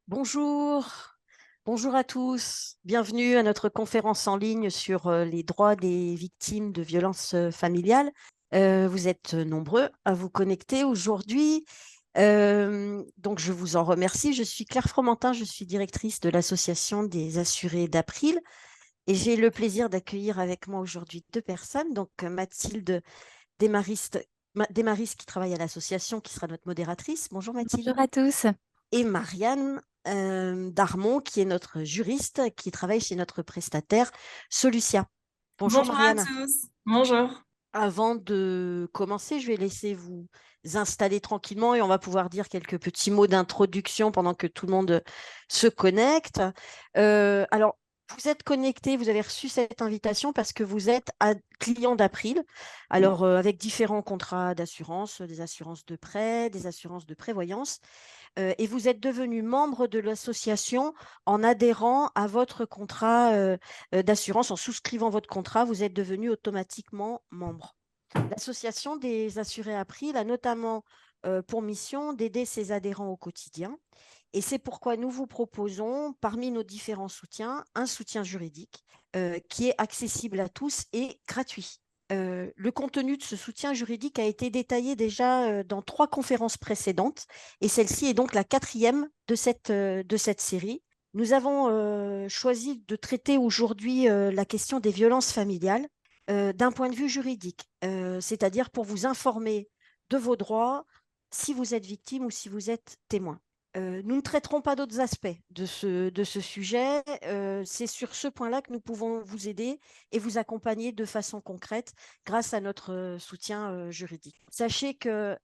Bonjour, bonjour à tous. Bienvenue à notre conférence en ligne sur les droits des victimes de violences familiales. Vous êtes nombreux à vous connecter aujourd'hui. Donc, je vous en remercie. Je suis Claire Fromentin, je suis directrice de l'Association des assurés d'April et j'ai le plaisir d'accueillir avec moi aujourd'hui deux personnes. Donc, Mathilde Desmaris qui travaille à l'association, qui sera notre modératrice. Bonjour Mathilde. Bonjour à tous. Et Marianne Darmon, qui est notre juriste, qui travaille chez notre prestataire Solucia. Bonjour Bonjour à Marianne. tous. Bonjour. Avant de commencer, je vais laisser vous installer tranquillement et on va pouvoir dire quelques petits mots d'introduction pendant que tout le monde se connecte. Alors, vous êtes connecté, vous avez reçu cette invitation parce que vous êtes client d'April, alors avec différents contrats d'assurance, des assurances de prêt, des assurances de prévoyance, et vous êtes devenu membre de l'association en adhérant à votre contrat d'assurance, en souscrivant votre contrat, vous êtes devenu automatiquement membre. L'association des assurés April a notamment pour mission d'aider ses adhérents au quotidien. Et c'est pourquoi nous vous proposons, parmi nos différents soutiens, un soutien juridique qui est accessible à tous et gratuit. Le contenu de ce soutien juridique a été détaillé déjà dans 3 conférences précédentes et celle-ci est donc la 4e de cette série. Nous avons choisi de traiter aujourd'hui la question des violences familiales d'un point de vue juridique, c'est-à-dire pour vous informer de vos droits si vous êtes victime ou si vous êtes témoin. Nous ne traiterons pas d'autres aspects de ce sujet. C'est sur ce point-là que nous pouvons vous aider et vous accompagner de façon concrète grâce à notre soutien juridique. Sachez que,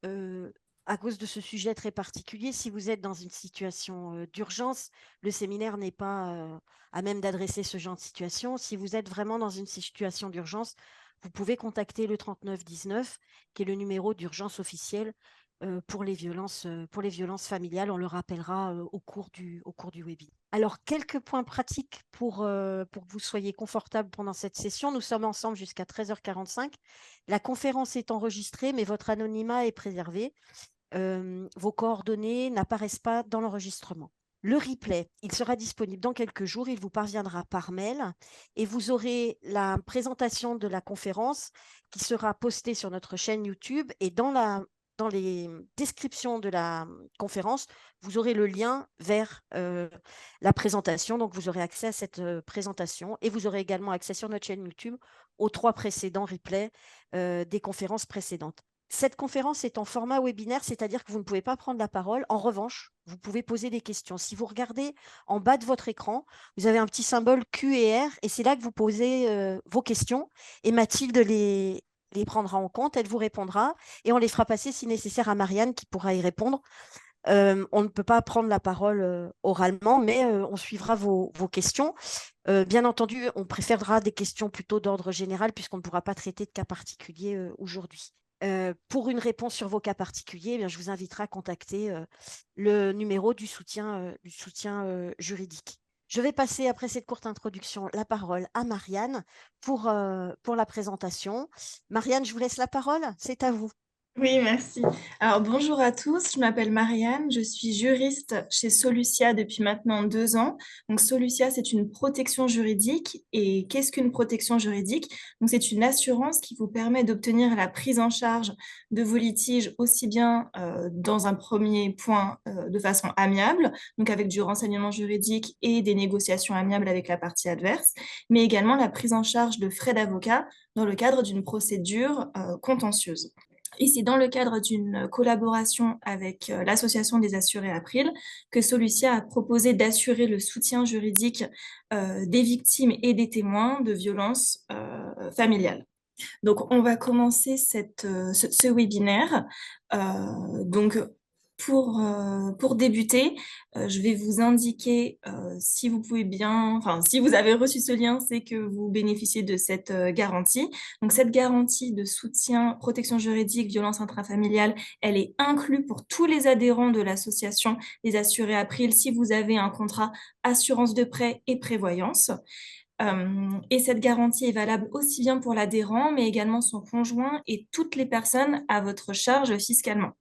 à cause de ce sujet très particulier, si vous êtes dans une situation d'urgence, le séminaire n'est pas à même d'adresser ce genre de situation. Si vous êtes vraiment dans une situation d'urgence, vous pouvez contacter le 3919, qui est le numéro d'urgence officiel pour les violences familiales. On le rappellera au cours du webinaire. Alors, quelques points pratiques pour que vous soyez confortable pendant cette session. Nous sommes ensemble jusqu'à 13h45. La conférence est enregistrée, mais votre anonymat est préservé. Vos coordonnées n'apparaissent pas dans l'enregistrement. Le replay, il sera disponible dans quelques jours, il vous parviendra par mail et vous aurez la présentation de la conférence qui sera postée sur notre chaîne YouTube et dans les descriptions de la conférence, vous aurez le lien vers la présentation. Donc, vous aurez accès à cette présentation et vous aurez également accès sur notre chaîne YouTube aux 3 précédents replays des conférences précédentes. Cette conférence est en format webinaire, c'est-à-dire que vous ne pouvez pas prendre la parole. En revanche, vous pouvez poser des questions. Si vous regardez en bas de votre écran, vous avez un petit symbole Q et R et c'est là que vous posez vos questions et Mathilde les prendra en compte, elle vous répondra et on les fera passer si nécessaire à Marianne qui pourra y répondre. On ne peut pas prendre la parole oralement, mais on suivra vos questions. Bien entendu, on préférera des questions plutôt d'ordre général puisqu'on ne pourra pas traiter de cas particuliers aujourd'hui. Pour une réponse sur vos cas particuliers, eh bien, je vous inviterai à contacter le numéro du soutien juridique. Je vais passer, après cette courte introduction, la parole à Marianne pour la présentation. Marianne, je vous laisse la parole, c'est à vous. Oui, merci. Alors, bonjour à tous. Je m'appelle Marianne. Je suis juriste chez Solucia depuis maintenant 2 ans. Donc, Solucia, c'est une protection juridique. Et qu'est-ce qu'une protection juridique? Donc, c'est une assurance qui vous permet d'obtenir la prise en charge de vos litiges aussi bien dans un premier point de façon amiable, donc avec du renseignement juridique et des négociations amiables avec la partie adverse, mais également la prise en charge de frais d'avocat dans le cadre d'une procédure contentieuse. Et c'est dans le cadre d'une collaboration avec l'Association des assurés April que Solucia a proposé d'assurer le soutien juridique des victimes et des témoins de violences familiales. Donc, on va commencer ce webinaire. Donc, pour débuter, je vais vous indiquer si vous pouvez bien, enfin, si vous avez reçu ce lien, c'est que vous bénéficiez de cette garantie. Donc, cette garantie de soutien, protection juridique, violence intrafamiliale, elle est inclue pour tous les adhérents de l'association des assurés April si vous avez un contrat assurance de prêt et prévoyance. Et cette garantie est valable aussi bien pour l'adhérent, mais également son conjoint et toutes les personnes à votre charge fiscalement.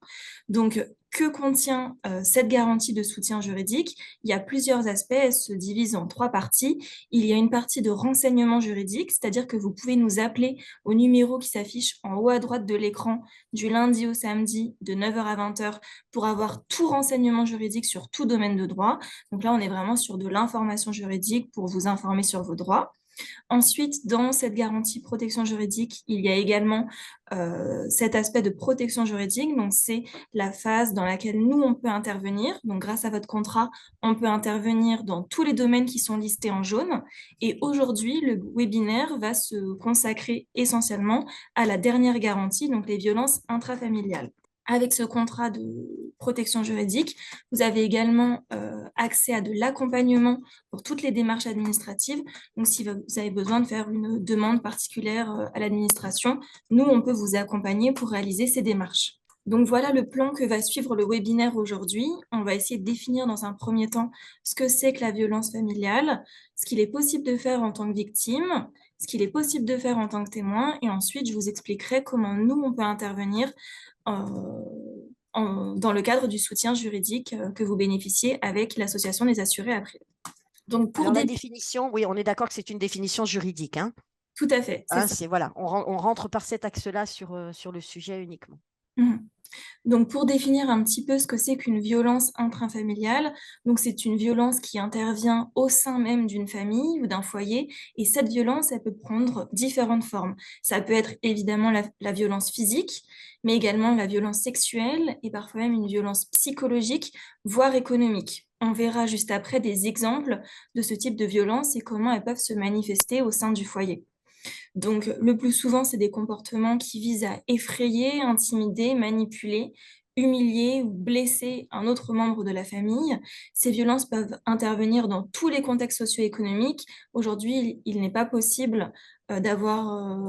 Donc, Que contient cette garantie de soutien juridique? Il y a plusieurs aspects, elle se divise en 3 parties. Il y a une partie de renseignement juridique, c'est-à-dire que vous pouvez nous appeler au numéro qui s'affiche en haut à droite de l'écran du lundi au samedi de 9h à 20h pour avoir tout renseignement juridique sur tout domaine de droit. Donc là, on est vraiment sur de l'information juridique pour vous informer sur vos droits. Ensuite, dans cette garantie protection juridique, il y a également cet aspect de protection juridique. Donc, c'est la phase dans laquelle nous, on peut intervenir. Donc, grâce à votre contrat, on peut intervenir dans tous les domaines qui sont listés en jaune. Et aujourd'hui, le webinaire va se consacrer essentiellement à la dernière garantie, donc les violences intrafamiliales. Avec ce contrat de protection juridique, vous avez également accès à de l'accompagnement pour toutes les démarches administratives. Donc, si vous avez besoin de faire une demande particulière à l'administration, nous, on peut vous accompagner pour réaliser ces démarches. Donc, voilà le plan que va suivre le webinaire aujourd'hui. On va essayer de définir dans un premier temps ce que c'est que la violence familiale, ce qu'il est possible de faire en tant que victime, ce qu'il est possible de faire en tant que témoin, et ensuite, je vous expliquerai comment nous, on peut intervenir dans le cadre du soutien juridique que vous bénéficiez avec l'Association des assurés après. Donc, pour la définition, oui, on est d'accord que c'est une définition juridique. Hein. Tout à fait. Hein, voilà, on rentre par cet axe-là sur le sujet uniquement. Mmh. Donc, pour définir un petit peu ce que c'est qu'une violence intrafamiliale, donc c'est une violence qui intervient au sein même d'une famille ou d'un foyer, et cette violence, elle peut prendre différentes formes. Ça peut être évidemment la violence physique, mais également la violence sexuelle et parfois même une violence psychologique, voire économique. On verra juste après des exemples de ce type de violence et comment elles peuvent se manifester au sein du foyer. Donc, le plus souvent, c'est des comportements qui visent à effrayer, intimider, manipuler, humilier ou blesser un autre membre de la famille. Ces violences peuvent intervenir dans tous les contextes socio-économiques. Aujourd'hui, il n'est pas possible d'avoir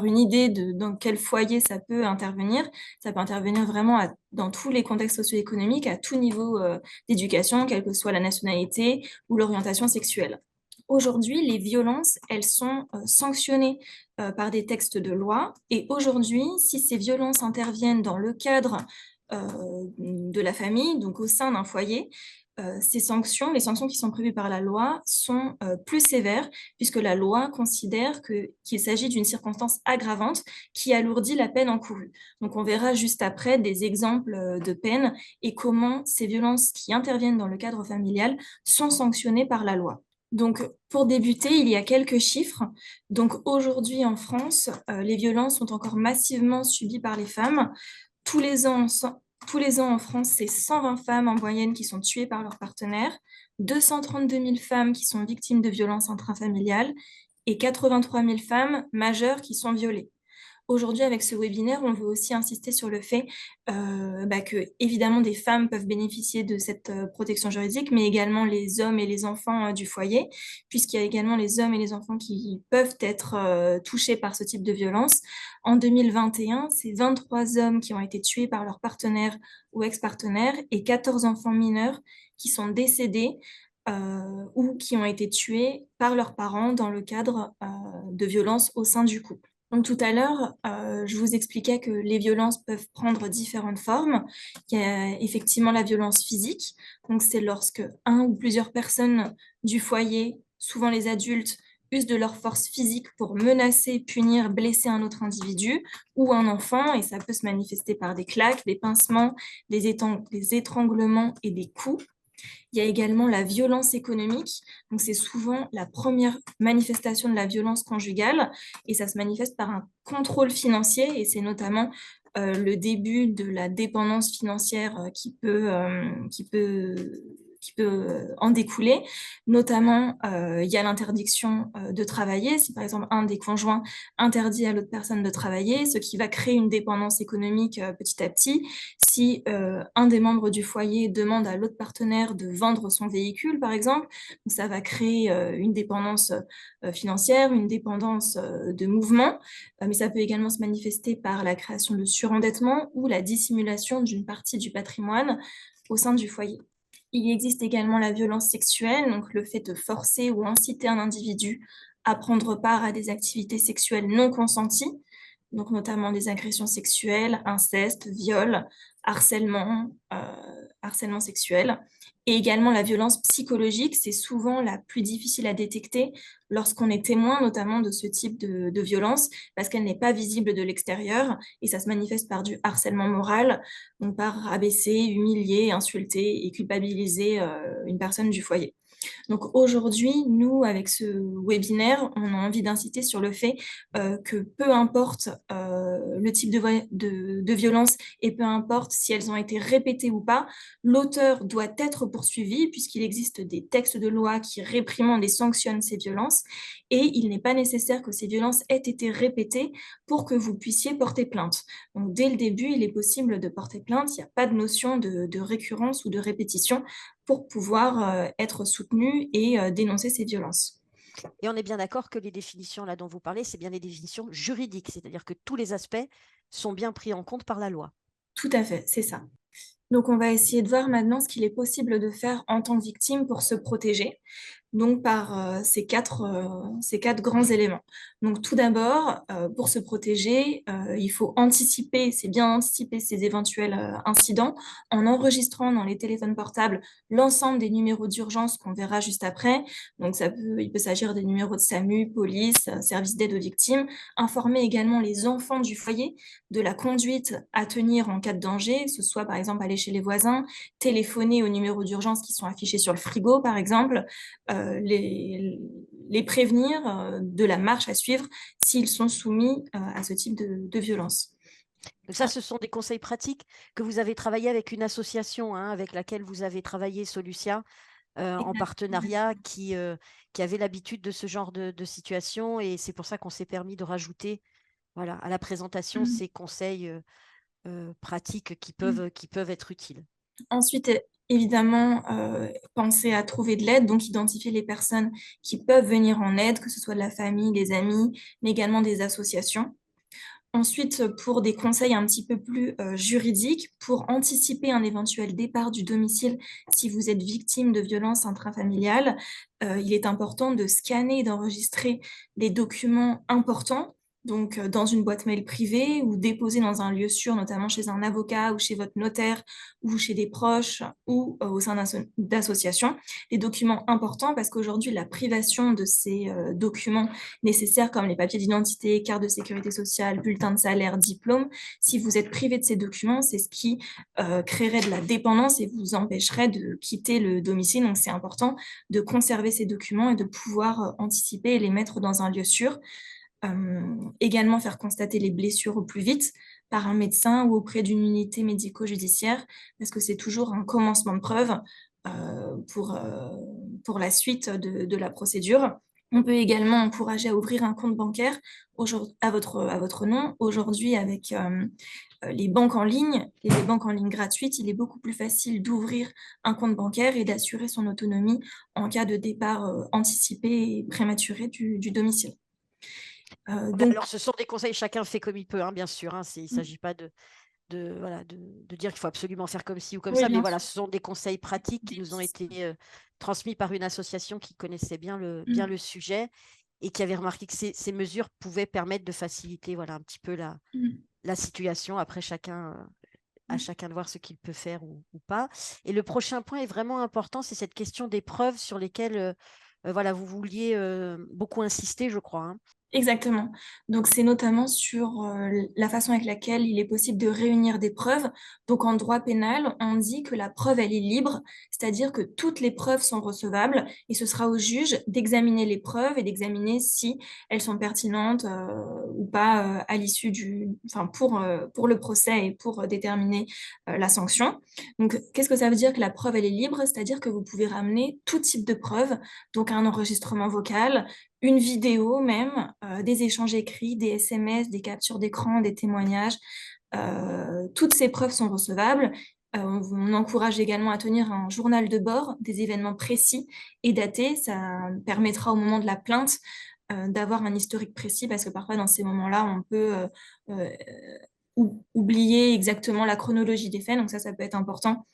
une idée de dans quel foyer ça peut intervenir. Ça peut intervenir vraiment dans tous les contextes socio-économiques, à tout niveau d'éducation, quelle que soit la nationalité ou l'orientation sexuelle. Aujourd'hui, les violences, elles sont sanctionnées par des textes de loi. Et aujourd'hui, si ces violences interviennent dans le cadre de la famille, donc au sein d'un foyer, les sanctions qui sont prévues par la loi sont plus sévères, puisque la loi considère qu'il s'agit d'une circonstance aggravante qui alourdit la peine encourue. Donc on verra juste après des exemples de peines et comment ces violences qui interviennent dans le cadre familial sont sanctionnées par la loi. Donc, pour débuter, il y a quelques chiffres. Donc, aujourd'hui en France, les violences sont encore massivement subies par les femmes. Tous les ans en France, c'est 120 femmes en moyenne qui sont tuées par leur partenaire, 232 000 femmes qui sont victimes de violences intrafamiliales et 83 000 femmes majeures qui sont violées. Aujourd'hui, avec ce webinaire, on veut aussi insister sur le fait que, évidemment, des femmes peuvent bénéficier de cette protection juridique, mais également les hommes et les enfants du foyer, puisqu'il y a également les hommes et les enfants qui peuvent être touchés par ce type de violence. En 2021, c'est 23 hommes qui ont été tués par leur partenaire ou ex-partenaire et 14 enfants mineurs qui sont décédés ou qui ont été tués par leurs parents dans le cadre de violences au sein du couple. Donc tout à l'heure, je vous expliquais que les violences peuvent prendre différentes formes. Il y a effectivement la violence physique. Donc c'est lorsque un ou plusieurs personnes du foyer, souvent les adultes, usent de leur force physique pour menacer, punir, blesser un autre individu ou un enfant, et ça peut se manifester par des claques, des pincements, des étranglements et des coups. Il y a également la violence économique. Donc, c'est souvent la première manifestation de la violence conjugale et ça se manifeste par un contrôle financier et c'est notamment le début de la dépendance financière qui peut en découler. Notamment, il y a l'interdiction de travailler. Si par exemple un des conjoints interdit à l'autre personne de travailler, ce qui va créer une dépendance économique petit à petit. Si un des membres du foyer demande à l'autre partenaire de vendre son véhicule, par exemple, ça va créer une dépendance financière, une dépendance de mouvement, mais ça peut également se manifester par la création de surendettement ou la dissimulation d'une partie du patrimoine au sein du foyer. Il existe également la violence sexuelle, donc le fait de forcer ou inciter un individu à prendre part à des activités sexuelles non consenties. donc notamment des agressions sexuelles, inceste, viol, harcèlement, harcèlement sexuel. Et également la violence psychologique, c'est souvent la plus difficile à détecter lorsqu'on est témoin notamment de ce type de violence, parce qu'elle n'est pas visible de l'extérieur et ça se manifeste par du harcèlement moral, donc par rabaisser, humilier, insulter et culpabiliser une personne du foyer. Donc aujourd'hui, nous, avec ce webinaire, on a envie d'inciter sur le fait que peu importe le type de violence et peu importe si elles ont été répétées ou pas, l'auteur doit être poursuivi puisqu'il existe des textes de loi qui réprimandent et sanctionnent ces violences et il n'est pas nécessaire que ces violences aient été répétées pour que vous puissiez porter plainte. Donc dès le début, il est possible de porter plainte, il n'y a pas de notion de récurrence ou de répétition pour pouvoir être soutenu et dénoncer ces violences. Et on est bien d'accord que les définitions là dont vous parlez, c'est bien les définitions juridiques, c'est-à-dire que tous les aspects sont bien pris en compte par la loi. Tout à fait, c'est ça. Donc, on va essayer de voir maintenant ce qu'il est possible de faire en tant que victime pour se protéger. Donc, par ces quatre grands éléments. Donc, tout d'abord, pour se protéger, il faut anticiper, c'est bien anticiper ces éventuels incidents en enregistrant dans les téléphones portables l'ensemble des numéros d'urgence qu'on verra juste après. Donc, il peut s'agir des numéros de SAMU, police, service d'aide aux victimes. Informer également les enfants du foyer de la conduite à tenir en cas de danger, que ce soit par exemple aller chez les voisins, téléphoner aux numéros d'urgence qui sont affichés sur le frigo, par exemple, les prévenir de la marche à suivre s'ils sont soumis à ce type de violence. Ça, ce sont des conseils pratiques que vous avez travaillé avec une association avec laquelle vous avez travaillé, Solucia, en partenariat, qui avait l'habitude de ce genre de situation. Et c'est pour ça qu'on s'est permis de rajouter voilà, à la présentation ces conseils pratiques qui peuvent être utiles. Ensuite, évidemment, penser à trouver de l'aide, donc identifier les personnes qui peuvent venir en aide, que ce soit de la famille, des amis, mais également des associations. Ensuite, pour des conseils un petit peu plus juridiques, pour anticiper un éventuel départ du domicile si vous êtes victime de violences intrafamiliales, il est important de scanner et d'enregistrer les documents importants, donc dans une boîte mail privée ou déposer dans un lieu sûr, notamment chez un avocat ou chez votre notaire ou chez des proches ou au sein d'associations. Des documents importants parce qu'aujourd'hui, la privation de ces documents nécessaires comme les papiers d'identité, carte de sécurité sociale, bulletin de salaire, diplôme, si vous êtes privé de ces documents, c'est ce qui créerait de la dépendance et vous empêcherait de quitter le domicile. Donc, c'est important de conserver ces documents et de pouvoir anticiper et les mettre dans un lieu sûr. Également, faire constater les blessures au plus vite par un médecin ou auprès d'une unité médico-judiciaire, parce que c'est toujours un commencement de preuve pour la suite de la procédure. On peut également encourager à ouvrir un compte bancaire à votre nom. Aujourd'hui, avec les banques en ligne et les banques en ligne gratuites, il est beaucoup plus facile d'ouvrir un compte bancaire et d'assurer son autonomie en cas de départ anticipé et prématuré du domicile. Alors, ce sont des conseils, chacun fait comme il peut, bien sûr. Il ne s'agit pas voilà, de dire qu'il faut absolument faire comme ci ou comme oui, ça, mais voilà, sûr. ce sont des conseils pratiques qui nous ont été transmis par une association qui connaissait bien Mm. le sujet et qui avait remarqué que ces mesures pouvaient permettre de faciliter voilà, un petit peu Mm. la situation. Après, à Mm. chacun de voir ce qu'il peut faire ou pas. Et le prochain point est vraiment important, c'est cette question des preuves sur lesquelles voilà, vous vouliez beaucoup insister, je crois. Exactement. Donc, c'est notamment sur la façon avec laquelle il est possible de réunir des preuves. Donc, en droit pénal, on dit que la preuve, elle est libre, c'est-à-dire que toutes les preuves sont recevables et ce sera au juge d'examiner les preuves et d'examiner si elles sont pertinentes ou pas à l'issue enfin, pour le procès et pour déterminer la sanction. Donc, qu'est-ce que ça veut dire que la preuve, elle est libre? C'est-à-dire que vous pouvez ramener tout type de preuves, donc un enregistrement vocal, une vidéo même, des échanges écrits, des SMS, des captures d'écran, des témoignages. Toutes ces preuves sont recevables. On encourage également à tenir un journal de bord des événements précis et datés. Ça permettra au moment de la plainte d'avoir un historique précis parce que parfois dans ces moments-là, on peut oublier exactement la chronologie des faits. Donc ça peut être important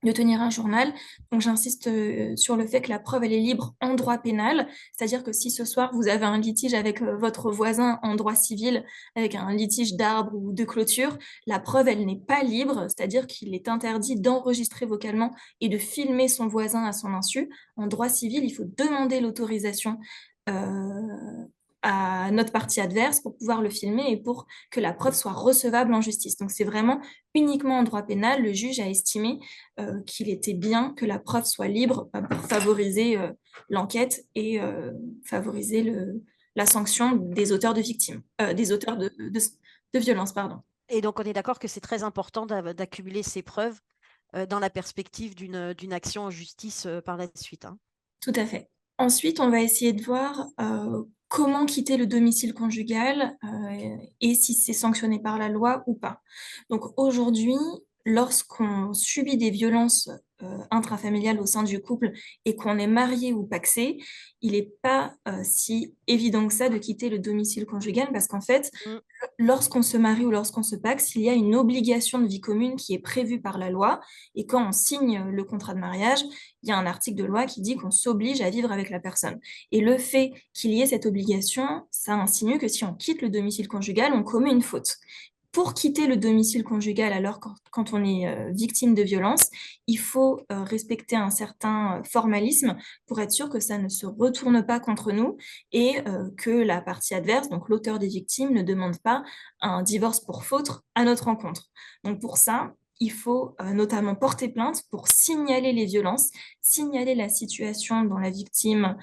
de tenir un journal. Donc j'insiste sur le fait que la preuve, elle est libre en droit pénal, c'est-à-dire que si ce soir vous avez un litige avec votre voisin en droit civil, avec un litige d'arbre ou de clôture, la preuve, elle n'est pas libre, c'est-à-dire qu'il est interdit d'enregistrer vocalement et de filmer son voisin à son insu. En droit civil, il faut demander l'autorisation à notre partie adverse pour pouvoir le filmer et pour que la preuve soit recevable en justice. Donc c'est vraiment uniquement en droit pénal, le juge a estimé qu'il était bien que la preuve soit libre pour favoriser l'enquête et favoriser la sanction des auteurs de victimes, des auteurs de violences, pardon. Et donc, on est d'accord que c'est très important d'accumuler ces preuves dans la perspective d'une action en justice par la suite, hein. Tout à fait. Ensuite, on va essayer de voir comment quitter le domicile conjugal et si c'est sanctionné par la loi ou pas. Donc aujourd'hui, lorsqu'on subit des violences intrafamiliales au sein du couple et qu'on est marié ou pacsé, il n'est pas si évident que ça de quitter le domicile conjugal parce qu'en fait, Mm. lorsqu'on se marie ou lorsqu'on se paxe, il y a une obligation de vie commune qui est prévue par la loi. Et quand on signe le contrat de mariage, il y a un article de loi qui dit qu'on s'oblige à vivre avec la personne. Et le fait qu'il y ait cette obligation, ça insinue que si on quitte le domicile conjugal, on commet une faute. Pour quitter le domicile conjugal, alors quand on est victime de violence, il faut respecter un certain formalisme pour être sûr que ça ne se retourne pas contre nous et que la partie adverse, donc l'auteur des victimes, ne demande pas un divorce pour faute à notre rencontre. Donc pour ça, il faut notamment porter plainte pour signaler les violences, signaler la situation dont la victime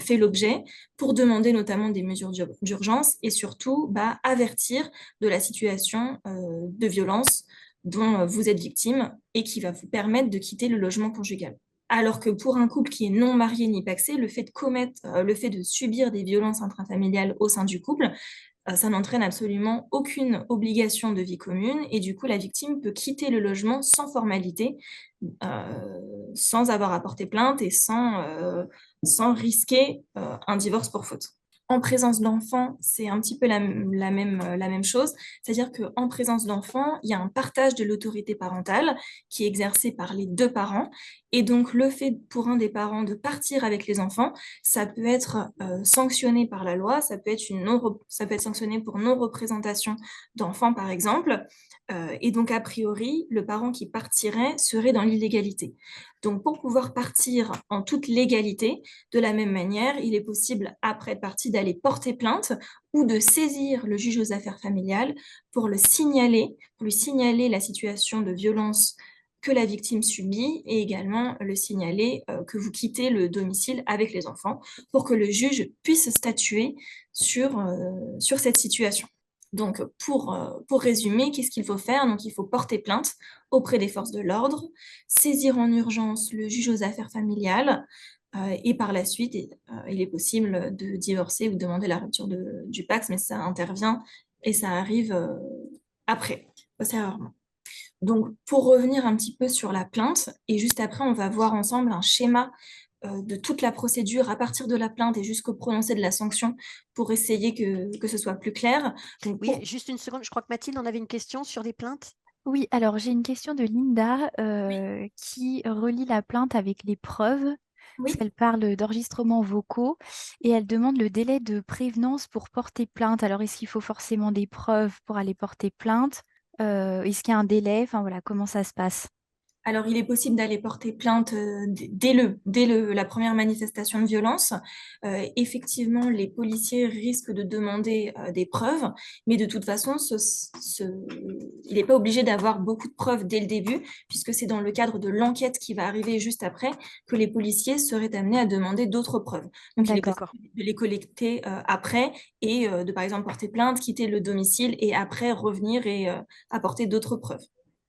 fait l'objet, pour demander notamment des mesures d'urgence et surtout avertir de la situation de violence dont vous êtes victime et qui va vous permettre de quitter le logement conjugal. Alors que pour un couple qui est non marié ni pacsé, le fait de subir des violences intrafamiliales au sein du couple, ça n'entraîne absolument aucune obligation de vie commune et du coup la victime peut quitter le logement sans formalité, sans avoir à porter plainte et sans risquer un divorce pour faute. En présence d'enfants, c'est un petit peu la même chose, c'est-à-dire qu'en présence d'enfants, il y a un partage de l'autorité parentale qui est exercé par les deux parents et donc le fait pour un des parents de partir avec les enfants, ça peut être sanctionné par la loi, ça peut être sanctionné pour non-représentation d'enfants, par exemple. Et donc, a priori, le parent qui partirait serait dans l'illégalité. Donc, pour pouvoir partir en toute légalité, de la même manière, il est possible, après être parti, d'aller porter plainte ou de saisir le juge aux affaires familiales pour pour lui signaler la situation de violence que la victime subit et également le signaler que vous quittez le domicile avec les enfants pour que le juge puisse statuer sur cette situation. Donc, pour résumer, qu'est-ce qu'il faut faire? Donc, il faut porter plainte auprès des forces de l'ordre, saisir en urgence le juge aux affaires familiales et par la suite, il est possible de divorcer ou de demander la rupture du Pacs, mais ça intervient et ça arrive après, assez rarement. Donc, pour revenir un petit peu sur la plainte, et juste après, on va voir ensemble un schéma de toute la procédure à partir de la plainte et jusqu'au prononcé de la sanction pour essayer que ce soit plus clair. Donc, Oui, juste une seconde. Je crois que Mathilde en avait une question sur les plaintes. Oui, alors j'ai une question de Linda oui, qui relie la plainte avec les preuves, parce oui. qu'elle parle d'enregistrements vocaux et elle demande le délai de prévenance pour porter plainte. Alors, est-ce qu'il faut forcément des preuves pour aller porter plainte? Est-ce qu'il y a un délai? Enfin voilà, comment ça se passe? Alors, il est possible d'aller porter plainte la première manifestation de violence. Effectivement, les policiers risquent de demander des preuves, mais de toute façon, il n'est pas obligé d'avoir beaucoup de preuves dès le début, puisque c'est dans le cadre de l'enquête qui va arriver juste après que les policiers seraient amenés à demander d'autres preuves. Donc, il est D'accord, possible de les collecter après et de, par exemple, porter plainte, quitter le domicile et après revenir et apporter d'autres preuves.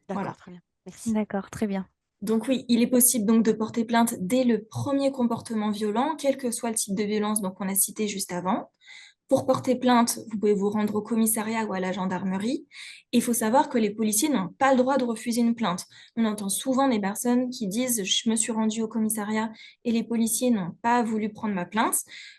D'accord, Voilà. très bien. Merci. d'accord, très bien. Donc oui, il est possible donc de porter plainte dès le premier comportement violent, quel que soit le type de violence donc on a cité juste avant. Pour porter plainte, vous pouvez vous rendre au commissariat ou à la gendarmerie. Il faut savoir que les policiers n'ont pas le droit de refuser une plainte. On entend souvent des personnes qui disent je me suis rendu au commissariat et les policiers n'ont pas voulu prendre ma plainte.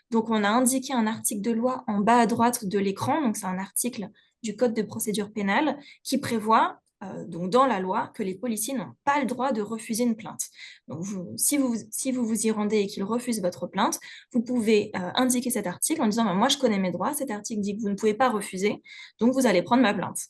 Donc on a indiqué un article de loi en bas à droite de l'écran, donc c'est un article du Code de procédure pénale qui prévoit donc dans la loi, que les policiers n'ont pas le droit de refuser une plainte. Donc, si vous vous y rendez et qu'ils refusent votre plainte, vous pouvez indiquer cet article en disant moi, je connais mes droits, cet article dit que vous ne pouvez pas refuser, donc vous allez prendre ma plainte.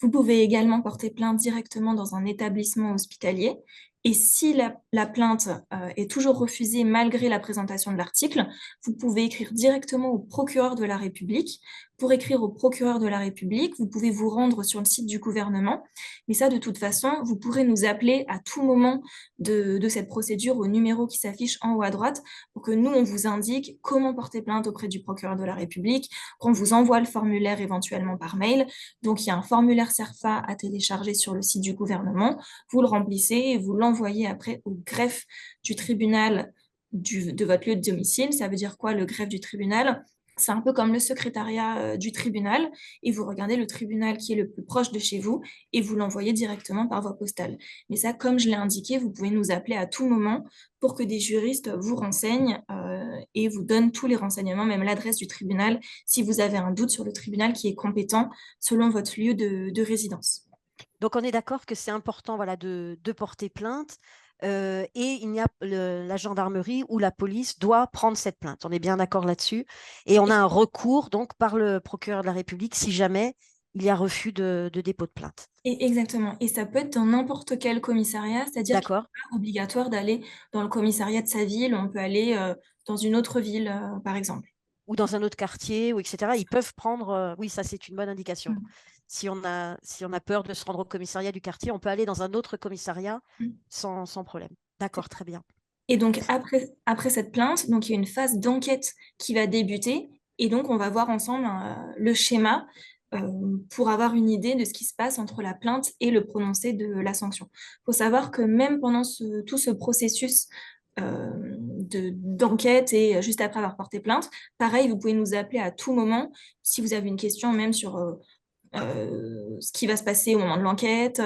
Vous pouvez également porter plainte directement dans un établissement hospitalier. Et si la plainte est toujours refusée malgré la présentation de l'article, vous pouvez écrire directement au procureur de la République. Pour écrire au procureur de la République, vous pouvez vous rendre sur le site du gouvernement. Mais ça, de toute façon, vous pourrez nous appeler à tout moment de cette procédure au numéro qui s'affiche en haut à droite pour que nous, on vous indique comment porter plainte auprès du procureur de la République, qu'on vous envoie le formulaire éventuellement par mail. Donc, il y a un formulaire CERFA à télécharger sur le site du gouvernement. Vous le remplissez et vous l'envoyez après au greffe du tribunal de votre lieu de domicile. Ça veut dire quoi, le greffe du tribunal? C'est un peu comme le secrétariat du tribunal, et vous regardez le tribunal qui est le plus proche de chez vous et vous l'envoyez directement par voie postale. Mais ça, comme je l'ai indiqué, vous pouvez nous appeler à tout moment pour que des juristes vous renseignent et vous donnent tous les renseignements, même l'adresse du tribunal, si vous avez un doute sur le tribunal qui est compétent selon votre lieu de résidence. Donc, on est d'accord que c'est important, voilà, de porter plainte. Et la gendarmerie ou la police doit prendre cette plainte. On est bien d'accord là-dessus. Et on a un recours donc par le procureur de la République si jamais il y a refus de dépôt de plainte. Exactement. Et ça peut être dans n'importe quel commissariat, c'est-à-dire qu'il D'accord. n'est pas obligatoire d'aller dans le commissariat de sa ville, on peut aller dans une autre ville, par exemple. Ou dans un autre quartier, ou etc. Ils peuvent prendre. Oui, ça, c'est une bonne indication. Mm. Si on a peur de se rendre au commissariat du quartier, on peut aller dans un autre commissariat Mm. sans problème. D'accord, très bien. Et donc, après cette plainte, donc, il y a une phase d'enquête qui va débuter. Et donc, on va voir ensemble le schéma pour avoir une idée de ce qui se passe entre la plainte et le prononcé de la sanction. Il faut savoir que même pendant tout ce processus d'enquête et juste après avoir porté plainte, pareil, vous pouvez nous appeler à tout moment si vous avez une question même sur ce qui va se passer au moment de l'enquête,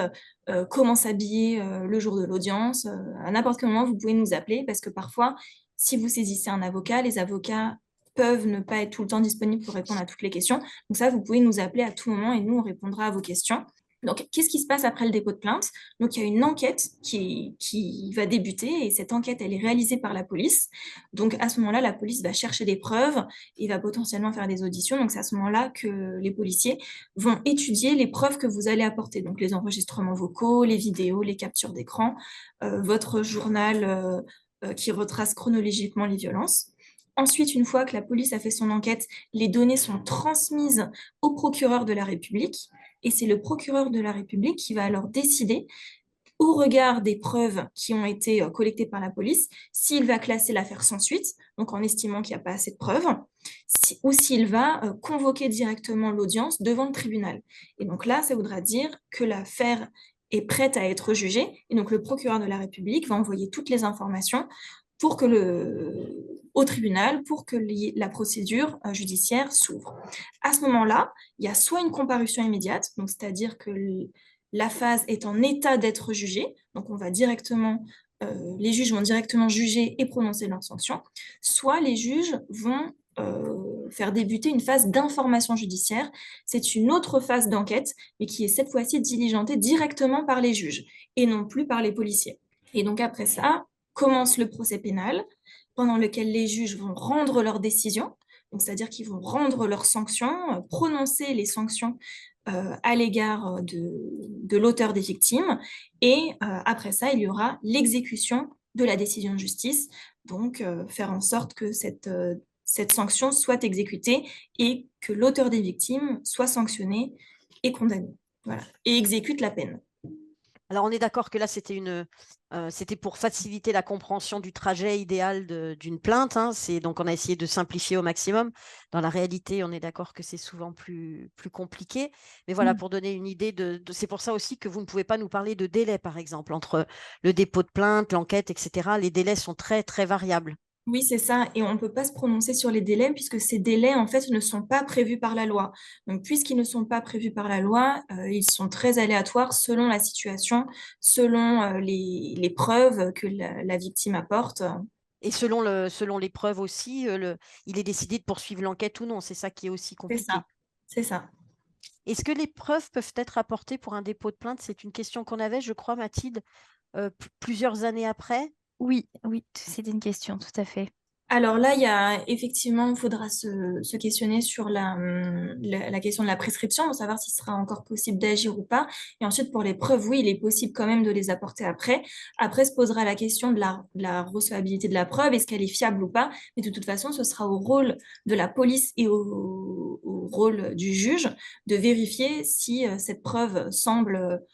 comment s'habiller le jour de l'audience. À n'importe quel moment, vous pouvez nous appeler parce que parfois, si vous saisissez un avocat, les avocats peuvent ne pas être tout le temps disponibles pour répondre à toutes les questions. Donc ça, vous pouvez nous appeler à tout moment et nous, on répondra à vos questions. Donc, qu'est-ce qui se passe après le dépôt de plainte? Donc, il y a une enquête qui va débuter et cette enquête, elle est réalisée par la police. Donc, à ce moment-là, la police va chercher des preuves et va potentiellement faire des auditions. Donc, c'est à ce moment-là que les policiers vont étudier les preuves que vous allez apporter. Donc, les enregistrements vocaux, les vidéos, les captures d'écran, votre journal qui retrace chronologiquement les violences. Ensuite, une fois que la police a fait son enquête, les données sont transmises au procureur de la République. Et c'est le procureur de la République qui va alors décider, au regard des preuves qui ont été collectées par la police, s'il va classer l'affaire sans suite, donc en estimant qu'il n'y a pas assez de preuves, ou s'il va convoquer directement l'audience devant le tribunal. Et donc là, ça voudra dire que l'affaire est prête à être jugée, et donc le procureur de la République va envoyer toutes les informations pour que au tribunal pour que la procédure judiciaire s'ouvre. À ce moment-là, il y a soit une comparution immédiate, donc c'est-à-dire que la phase est en état d'être jugée, donc on va directement, les juges vont directement juger et prononcer leur sanction, soit les juges vont faire débuter une phase d'information judiciaire. C'est une autre phase d'enquête, mais qui est cette fois-ci diligentée directement par les juges et non plus par les policiers. Et donc après ça, commence le procès pénal, pendant lequel les juges vont rendre leurs décisions, c'est-à-dire qu'ils vont rendre leurs sanctions, prononcer les sanctions à l'égard de l'auteur des victimes. Et après ça, il y aura l'exécution de la décision de justice, donc faire en sorte que cette sanction soit exécutée et que l'auteur des victimes soit sanctionné et condamné. Voilà, et exécute la peine. Alors, on est d'accord que là, c'était pour faciliter la compréhension du trajet idéal d'une plainte. Hein. Donc, on a essayé de simplifier au maximum. Dans la réalité, on est d'accord que c'est souvent plus compliqué. Mais voilà, pour donner une idée, c'est pour ça aussi que vous ne pouvez pas nous parler de délai, par exemple, entre le dépôt de plainte, l'enquête, etc. Les délais sont très, très variables. Oui, c'est ça. Et on ne peut pas se prononcer sur les délais puisque ces délais, en fait, ne sont pas prévus par la loi. Donc, puisqu'ils ne sont pas prévus par la loi, ils sont très aléatoires selon la situation, selon les preuves que la victime apporte. Et selon les preuves aussi, il est décidé de poursuivre l'enquête ou non. C'est ça qui est aussi C'est compliqué. ça. C'est ça. Est-ce que les preuves peuvent être apportées pour un dépôt de plainte? C'est une question qu'on avait, je crois, Mathilde, plusieurs années après. Oui, oui, c'était une question, tout à fait. Alors là, effectivement, il faudra se questionner sur la question de la prescription, pour savoir s'il sera encore possible d'agir ou pas. Et ensuite, pour les preuves, oui, il est possible quand même de les apporter après. Après, se posera la question de la recevabilité de la preuve, est-ce qu'elle est fiable ou pas. Mais de toute façon, ce sera au rôle de la police et au rôle du juge de vérifier si cette preuve semble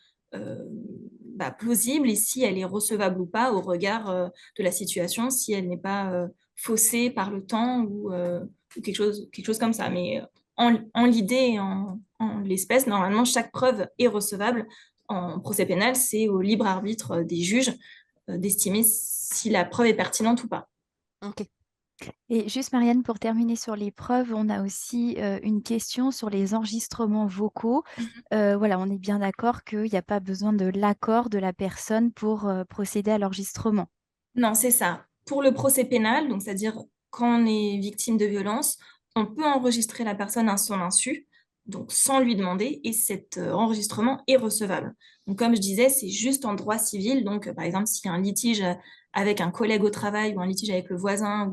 plausible et si elle est recevable ou pas au regard de la situation, si elle n'est pas faussée par le temps ou quelque chose comme ça. Mais en l'idée et en l'espèce, normalement, chaque preuve est recevable. En procès pénal, c'est au libre arbitre des juges d'estimer si la preuve est pertinente ou pas. Ok. Et juste Marianne, pour terminer sur les preuves, on a aussi une question sur les enregistrements vocaux. Voilà, on est bien d'accord qu'il n'y a pas besoin de l'accord de la personne pour procéder à l'enregistrement. Non, c'est ça. Pour le procès pénal, donc c'est-à-dire quand on est victime de violence, on peut enregistrer la personne à son insu, donc sans lui demander, et cet enregistrement est recevable. Donc comme je disais, c'est juste en droit civil. Donc par exemple, s'il y a un litige avec un collègue au travail ou un litige avec le voisin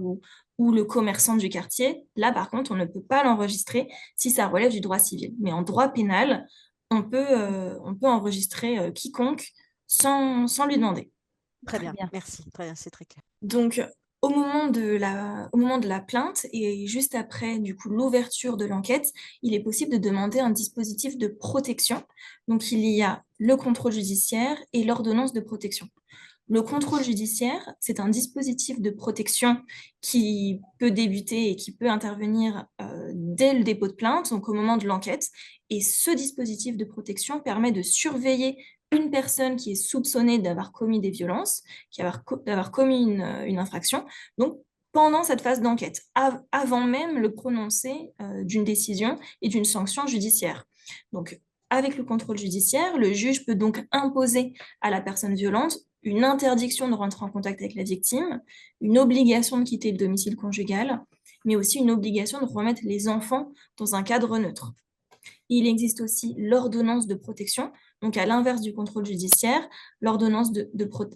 ou le commerçant du quartier, là par contre, on ne peut pas l'enregistrer si ça relève du droit civil. Mais en droit pénal, on peut enregistrer quiconque sans lui demander. Très Très bien, bien. merci. Très bien, c'est très clair. Donc, au moment de la plainte et juste après, du coup, l'ouverture de l'enquête, il est possible de demander un dispositif de protection. Donc, il y a le contrôle judiciaire et l'ordonnance de protection. Le contrôle judiciaire, c'est un dispositif de protection qui peut débuter et qui peut intervenir dès le dépôt de plainte, donc au moment de l'enquête. Et ce dispositif de protection permet de surveiller une personne qui est soupçonnée d'avoir commis des violences, d'avoir commis une infraction, donc pendant cette phase d'enquête, avant même le prononcé d'une décision et d'une sanction judiciaire. Donc, avec le contrôle judiciaire, le juge peut donc imposer à la personne violente une interdiction de rentrer en contact avec la victime, une obligation de quitter le domicile conjugal, mais aussi une obligation de remettre les enfants dans un cadre neutre. Il existe aussi l'ordonnance de protection. Donc, à l'inverse du contrôle judiciaire,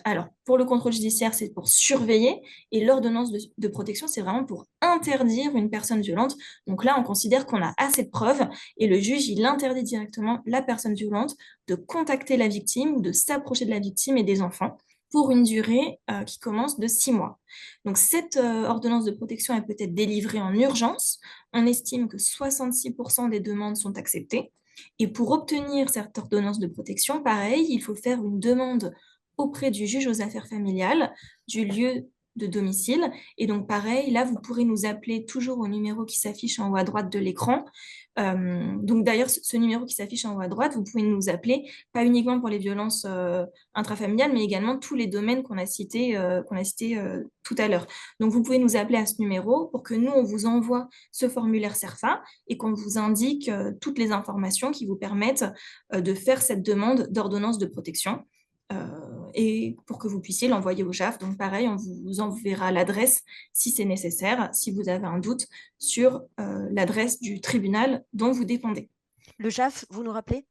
alors, pour le contrôle judiciaire, c'est pour surveiller, et l'ordonnance de protection, c'est vraiment pour interdire une personne violente. Donc là, on considère qu'on a assez de preuves, et le juge, il interdit directement la personne violente de contacter la victime ou de s'approcher de la victime et des enfants pour une durée qui commence de 6 mois. Donc, cette ordonnance de protection, elle peut être délivrée en urgence. On estime que 66% des demandes sont acceptées. Et pour obtenir cette ordonnance de protection, pareil, il faut faire une demande auprès du juge aux affaires familiales du lieu de domicile. Et donc, pareil, là, vous pourrez nous appeler toujours au numéro qui s'affiche en haut à droite de l'écran. Donc, d'ailleurs, ce numéro qui s'affiche en haut à droite, vous pouvez nous appeler, pas uniquement pour les violences intrafamiliales, mais également tous les domaines qu'on a cités tout à l'heure. Donc, vous pouvez nous appeler à ce numéro pour que nous, on vous envoie ce formulaire CERFA et qu'on vous indique toutes les informations qui vous permettent de faire cette demande d'ordonnance de protection et pour que vous puissiez l'envoyer au JAF. Donc pareil, on vous enverra l'adresse si c'est nécessaire, si vous avez un doute sur l'adresse du tribunal dont vous dépendez. Le JAF, vous nous rappelez?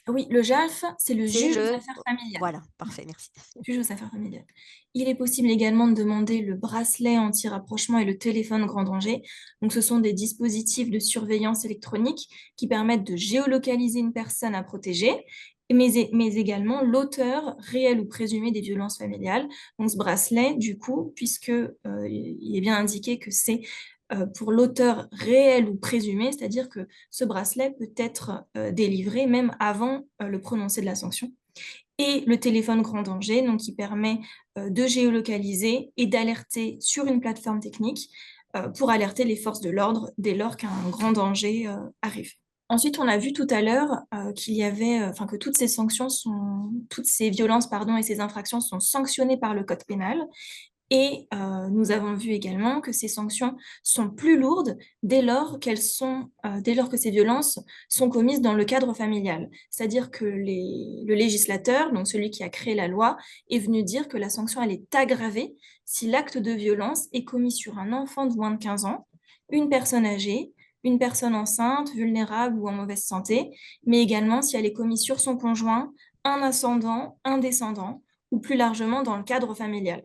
Oui, le JAF, c'est le C'est juge aux le... affaires familiales. Voilà, parfait, merci. Juge aux affaires familiales. Il est possible également de demander le bracelet anti-rapprochement et le téléphone grand danger. Donc, ce sont des dispositifs de surveillance électronique qui permettent de géolocaliser une personne à protéger, mais également l'auteur réel ou présumé des violences familiales. Donc, ce bracelet, du coup, puisque il est bien indiqué que c'est pour l'auteur réel ou présumé, c'est-à-dire que ce bracelet peut être délivré même avant le prononcé de la sanction et le téléphone grand danger, donc qui permet de géolocaliser et d'alerter sur une plateforme technique pour alerter les forces de l'ordre dès lors qu'un grand danger arrive. Ensuite, on a vu tout à l'heure qu'il y avait, que toutes ces violences, pardon, et ces infractions sont sanctionnées par le code pénal. Et nous avons vu également que ces sanctions sont plus lourdes dès lors que ces violences sont commises dans le cadre familial. C'est-à-dire que le législateur, donc celui qui a créé la loi, est venu dire que la sanction elle est aggravée si l'acte de violence est commis sur un enfant de moins de 15 ans, une personne âgée, une personne enceinte, vulnérable ou en mauvaise santé, mais également si elle est commise sur son conjoint, un ascendant, un descendant, ou plus largement dans le cadre familial.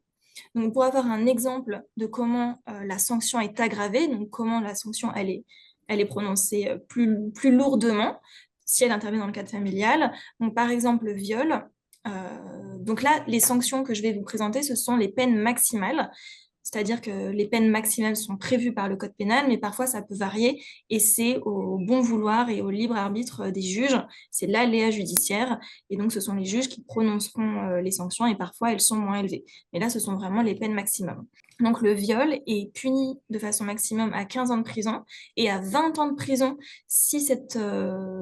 Donc, pour avoir un exemple de comment la sanction est aggravée, donc comment la sanction elle est prononcée plus lourdement si elle intervient dans le cadre familial. Donc, par exemple, le viol. Donc là, les sanctions que je vais vous présenter, ce sont les peines maximales. C'est-à-dire que les peines maximales sont prévues par le code pénal, mais parfois ça peut varier et c'est au bon vouloir et au libre arbitre des juges. C'est l'aléa judiciaire et donc ce sont les juges qui prononceront les sanctions et parfois elles sont moins élevées. Mais là, ce sont vraiment les peines maximum. Donc le viol est puni de façon maximum à 15 ans de prison et à 20 ans de prison si cette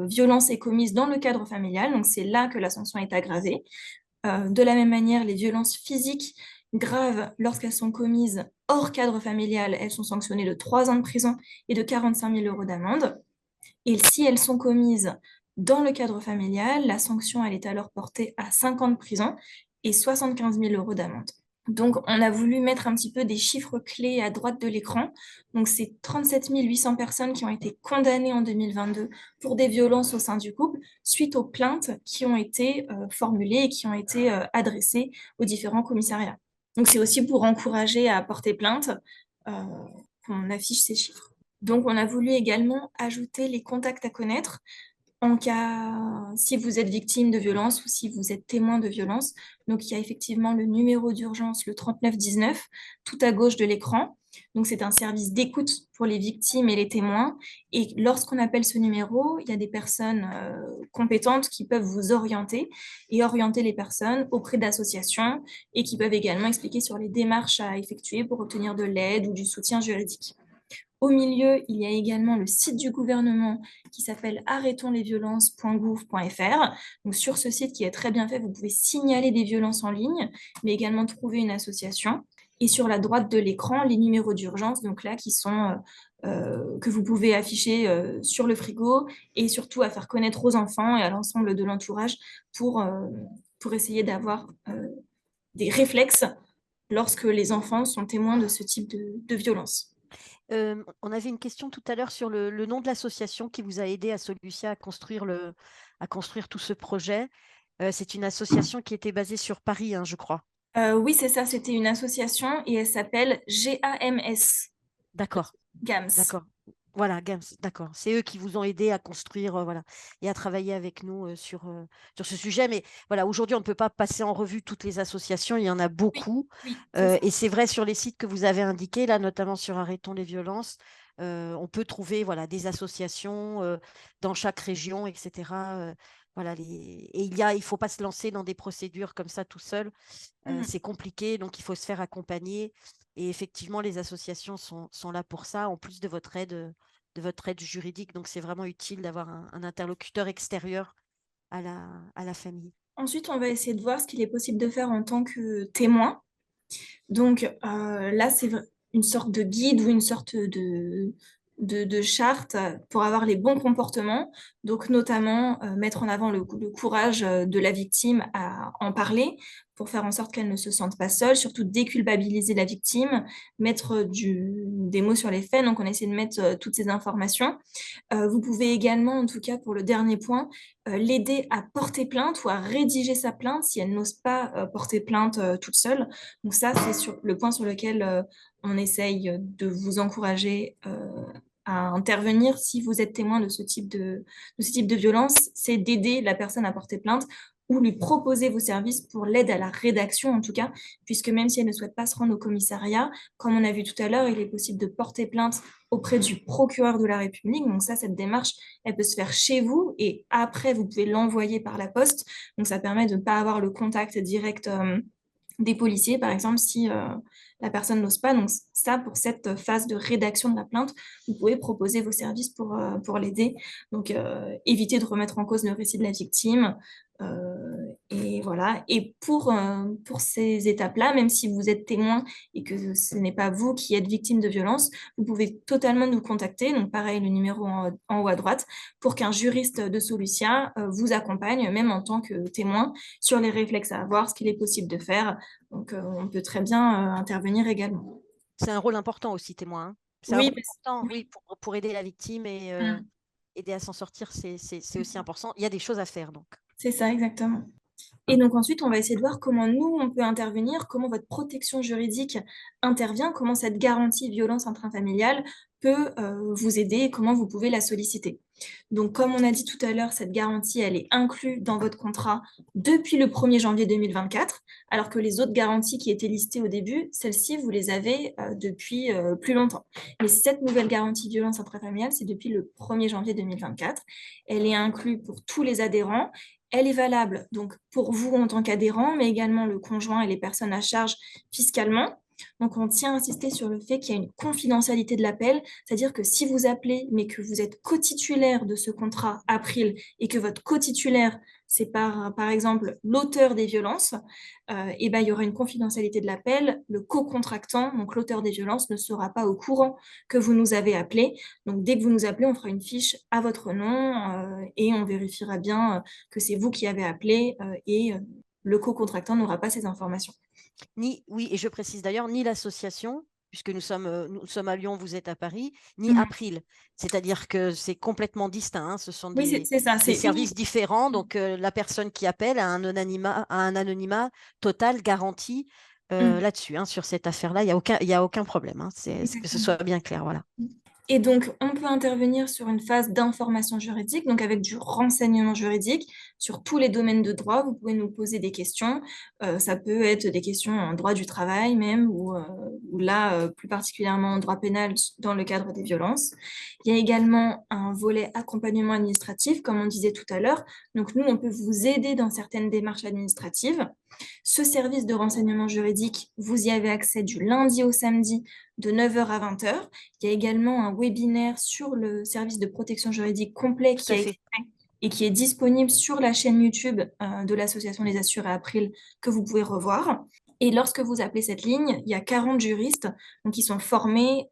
violence est commise dans le cadre familial. Donc c'est là que la sanction est aggravée. De la même manière, les violences physiques graves, lorsqu'elles sont commises hors cadre familial, elles sont sanctionnées de 3 ans de prison et de 45 000 euros d'amende. Et si elles sont commises dans le cadre familial, la sanction, elle est alors portée à 5 ans de prison et 75 000 euros d'amende. Donc, on a voulu mettre un petit peu des chiffres clés à droite de l'écran. Donc, c'est 37 800 personnes qui ont été condamnées en 2022 pour des violences au sein du couple suite aux plaintes qui ont été formulées et qui ont été adressées aux différents commissariats. Donc, c'est aussi pour encourager à porter plainte qu'on affiche ces chiffres. Donc, on a voulu également ajouter les contacts à connaître en cas, si vous êtes victime de violence ou si vous êtes témoin de violence. Donc, il y a effectivement le numéro d'urgence, le 3919, tout à gauche de l'écran. Donc, c'est un service d'écoute pour les victimes et les témoins. Et lorsqu'on appelle ce numéro, il y a des personnes compétentes qui peuvent vous orienter et orienter les personnes auprès d'associations et qui peuvent également expliquer sur les démarches à effectuer pour obtenir de l'aide ou du soutien juridique. Au milieu, il y a également le site du gouvernement qui s'appelle arrêtonslesviolences.gouv.fr. Donc, sur ce site qui est très bien fait, vous pouvez signaler des violences en ligne, mais également trouver une association. Et sur la droite de l'écran, les numéros d'urgence, donc là, qui sont que vous pouvez afficher sur le frigo et surtout à faire connaître aux enfants et à l'ensemble de l'entourage pour essayer d'avoir des réflexes lorsque les enfants sont témoins de ce type de violence. On avait une question tout à l'heure sur le nom de l'association qui vous a aidé à Solucia à construire tout ce projet. C'est une association qui était basée sur Paris, hein, je crois. Oui, c'est ça, c'était une association et elle s'appelle GAMS. D'accord, GAMS. d'accord. Voilà, GAMS, d'accord. C'est eux qui vous ont aidé à construire, voilà, et à travailler avec nous sur ce sujet. Mais voilà, aujourd'hui, on ne peut pas passer en revue toutes les associations. Il y en a Oui, beaucoup. oui, c'est ça. Et c'est vrai, sur les sites que vous avez indiqués, là, notamment sur Arrêtons les violences, on peut trouver voilà, des associations dans chaque région, etc. Voilà, et il ne faut pas se lancer dans des procédures comme ça tout seul. Mhm. C'est compliqué, donc il faut se faire accompagner. Et effectivement, les associations sont là pour ça, en plus de votre aide juridique. Donc, c'est vraiment utile d'avoir un interlocuteur extérieur à la famille. Ensuite, on va essayer de voir ce qu'il est possible de faire en tant que témoin. Donc là, c'est une sorte de guide ou une sorte de charte pour avoir les bons comportements. Donc notamment mettre en avant le courage de la victime à en parler pour faire en sorte qu'elle ne se sente pas seule, surtout déculpabiliser la victime, mettre des mots sur les faits. Donc on essaie de mettre toutes ces informations. Vous pouvez également, en tout cas pour le dernier point, l'aider à porter plainte ou à rédiger sa plainte si elle n'ose pas porter plainte toute seule. Donc ça, c'est sur le point sur lequel on essaye de vous encourager à intervenir si vous êtes témoin de ce type de violence, c'est d'aider la personne à porter plainte ou lui proposer vos services pour l'aide à la rédaction en tout cas, puisque même si elle ne souhaite pas se rendre au commissariat, comme on a vu tout à l'heure, il est possible de porter plainte auprès du procureur de la République. Donc ça, cette démarche, elle peut se faire chez vous et après, vous pouvez l'envoyer par la poste. Donc ça permet de ne pas avoir le contact direct des policiers, par exemple, si la personne n'ose pas. Donc ça, pour cette phase de rédaction de la plainte, vous pouvez proposer vos services pour l'aider. Donc éviter de remettre en cause le récit de la victime. Et voilà. Et pour ces étapes-là, même si vous êtes témoin et que ce n'est pas vous qui êtes victime de violence, vous pouvez totalement nous contacter. Donc pareil, le numéro en haut à droite, pour qu'un juriste de Solucia vous accompagne, même en tant que témoin, sur les réflexes à avoir, ce qu'il est possible de faire. Donc on peut très bien intervenir également. C'est un rôle important aussi, témoin, hein. C'est Oui, important, oui, pour aider la victime et aider à s'en sortir, c'est aussi important. Il y a des choses à faire, donc. c'est ça, exactement. Et donc ensuite, on va essayer de voir comment nous, on peut intervenir, comment votre protection juridique intervient, comment cette garantie violence intrafamiliale peut vous aider et comment vous pouvez la solliciter. Donc comme on a dit tout à l'heure, cette garantie, elle est inclue dans votre contrat depuis le 1er janvier 2024, alors que les autres garanties qui étaient listées au début, celles-ci, vous les avez depuis plus longtemps. Mais cette nouvelle garantie violence intrafamiliale, c'est depuis le 1er janvier 2024. Elle est inclue pour tous les adhérents. Elle est valable donc pour vous en tant qu'adhérent, mais également le conjoint et les personnes à charge fiscalement. Donc, on tient à insister sur le fait qu'il y a une confidentialité de l'appel, c'est-à-dire que si vous appelez, mais que vous êtes co-titulaire de ce contrat April et que votre co-titulaire, c'est par exemple l'auteur des violences, et ben, il y aura une confidentialité de l'appel. Le co-contractant, donc l'auteur des violences, ne sera pas au courant que vous nous avez appelé. Donc, dès que vous nous appelez, on fera une fiche à votre nom et on vérifiera bien que c'est vous qui avez appelé et le co-contractant n'aura pas ces informations. Oui, et je précise d'ailleurs, ni l'association, puisque nous sommes à Lyon, vous êtes à Paris, ni Mhm. April. C'est-à-dire que c'est complètement distinct, hein. Ce sont Oui, c'est ça, des c'est services unique. différents. Donc, la personne qui appelle a un anonymat total garanti Mhm. là-dessus, hein, sur cette affaire-là. Il y a aucun problème, hein. C'est que ce Exactement. soit bien clair, voilà. Et donc, on peut intervenir sur une phase d'information juridique, donc avec du renseignement juridique sur tous les domaines de droit. Vous pouvez nous poser des questions. Ça peut être des questions en droit du travail même, ou là, plus particulièrement en droit pénal dans le cadre des violences. Il y a également un volet accompagnement administratif, comme on disait tout à l'heure. Donc, nous, on peut vous aider dans certaines démarches administratives. Ce service de renseignement juridique, vous y avez accès du lundi au samedi de 9h à 20h. Il y a également un webinaire sur le service de protection juridique complet Tout qui à a été fait. fait et qui est disponible sur la chaîne YouTube de l'Association des assurés April que vous pouvez revoir. Et lorsque vous appelez cette ligne, il y a 40 juristes donc, qui sont formés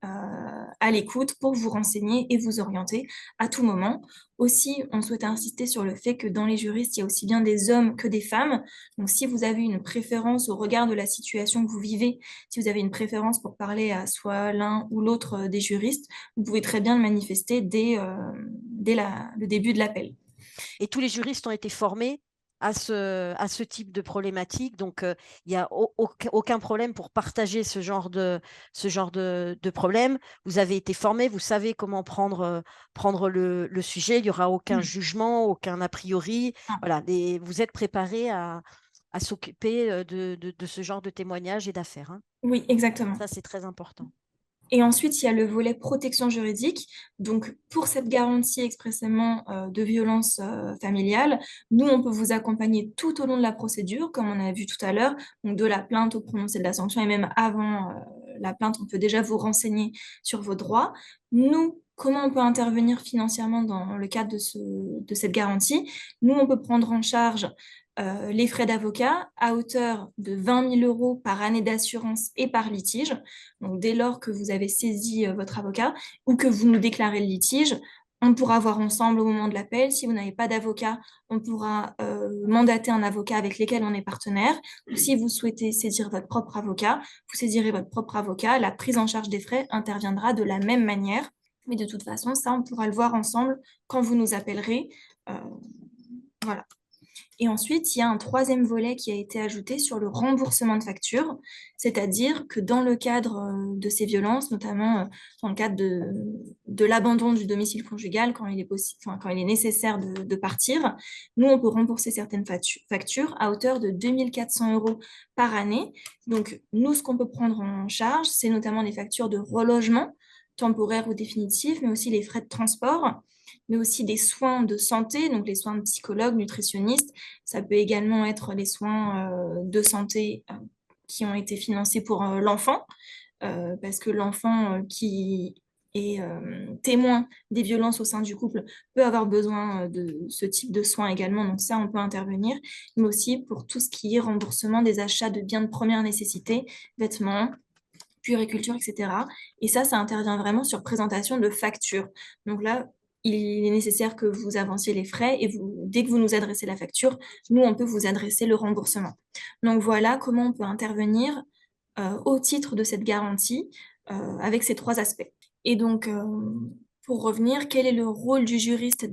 à l'écoute pour vous renseigner et vous orienter à tout moment. Aussi, on souhaite insister sur le fait que dans les juristes, il y a aussi bien des hommes que des femmes. Donc, si vous avez une préférence au regard de la situation que vous vivez, si vous avez une préférence pour parler à soit l'un ou l'autre des juristes, vous pouvez très bien le manifester dès le début de l'appel. Et tous les juristes ont été formés à ce type de problématique. Donc, il n'y a aucun problème pour partager ce genre de problème. Vous avez été formés, vous savez comment prendre le sujet. Il n'y aura aucun jugement, aucun a priori. Voilà, vous êtes préparés à s'occuper de ce genre de témoignages et d'affaires, hein. Oui, exactement. Ça, c'est très important. Et ensuite, il y a le volet protection juridique. Donc, pour cette garantie expressément de violence familiale, nous, on peut vous accompagner tout au long de la procédure, comme on a vu tout à l'heure, donc de la plainte au prononcé de la sanction et même avant la plainte, on peut déjà vous renseigner sur vos droits. Nous, comment on peut intervenir financièrement dans le cadre de cette garantie? Nous, on peut prendre en charge les frais d'avocat à hauteur de 20 000 euros par année d'assurance et par litige. Donc, dès lors que vous avez saisi votre avocat ou que vous nous déclarez le litige, on pourra voir ensemble au moment de l'appel. Si vous n'avez pas d'avocat, on pourra mandater un avocat avec lequel on est partenaire. Ou si vous souhaitez saisir votre propre avocat, vous saisirez votre propre avocat. La prise en charge des frais interviendra de la même manière. Mais de toute façon, ça, on pourra le voir ensemble quand vous nous appellerez. Euh, voilà. Et ensuite, il y a un troisième volet qui a été ajouté sur le remboursement de factures, c'est-à-dire que dans le cadre de ces violences, notamment dans le cadre de l'abandon du domicile conjugal, quand il est quand il est nécessaire de partir, nous, on peut rembourser certaines factures à hauteur de 2 400 euros par année. Donc, nous, ce qu'on peut prendre en charge, c'est notamment les factures de relogement, temporaire ou définitif, mais aussi les frais de transport, mais aussi des soins de santé, donc les soins de psychologue, nutritionniste. Ça peut également être les soins de santé qui ont été financés pour l'enfant, parce que l'enfant qui est témoin des violences au sein du couple peut avoir besoin de ce type de soins également. Donc ça, on peut intervenir, mais aussi pour tout ce qui est remboursement des achats de biens de première nécessité, vêtements, puériculture, etc. Et ça intervient vraiment sur présentation de factures. Donc là, il est nécessaire que vous avanciez les frais et dès que vous nous adressez la facture, nous, on peut vous adresser le remboursement. Donc voilà comment on peut intervenir au titre de cette garantie avec ces trois aspects. Et donc, pour revenir, quel est le rôle du juriste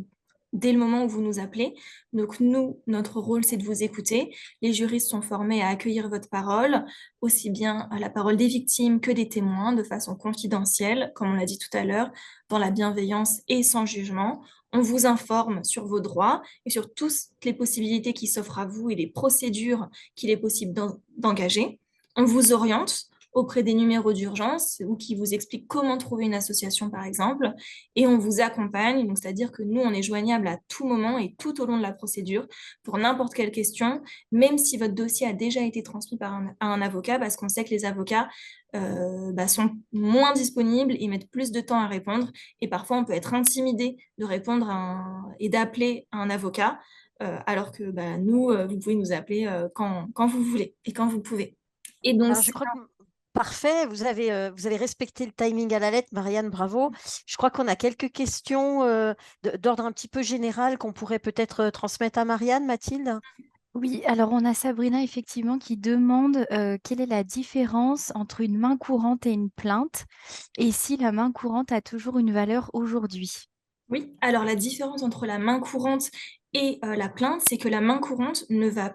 dès le moment où vous nous appelez? Donc, nous, notre rôle, c'est de vous écouter. Les juristes sont formés à accueillir votre parole, aussi bien à la parole des victimes que des témoins, de façon confidentielle, comme on l'a dit tout à l'heure, dans la bienveillance et sans jugement. On vous informe sur vos droits et sur toutes les possibilités qui s'offrent à vous et les procédures qu'il est possible d'engager. On vous oriente auprès des numéros d'urgence ou qui vous expliquent comment trouver une association, par exemple, et on vous accompagne. Donc, c'est-à-dire que nous, on est joignable à tout moment et tout au long de la procédure pour n'importe quelle question, même si votre dossier a déjà été transmis à un avocat, parce qu'on sait que les avocats sont moins disponibles et mettent plus de temps à répondre. Et parfois, on peut être intimidé de répondre et d'appeler un avocat, alors que nous, vous pouvez nous appeler quand vous voulez et quand vous pouvez. Et donc, Alors, je crois que parfait, vous avez respecté le timing à la lettre, Marianne, bravo. Je crois qu'on a quelques questions d'ordre un petit peu général qu'on pourrait peut-être transmettre à Marianne, Mathilde. Oui, alors on a Sabrina effectivement qui demande quelle est la différence entre une main courante et une plainte et si la main courante a toujours une valeur aujourd'hui. oui, alors la différence entre la main courante et la plainte, c'est que la main courante ne va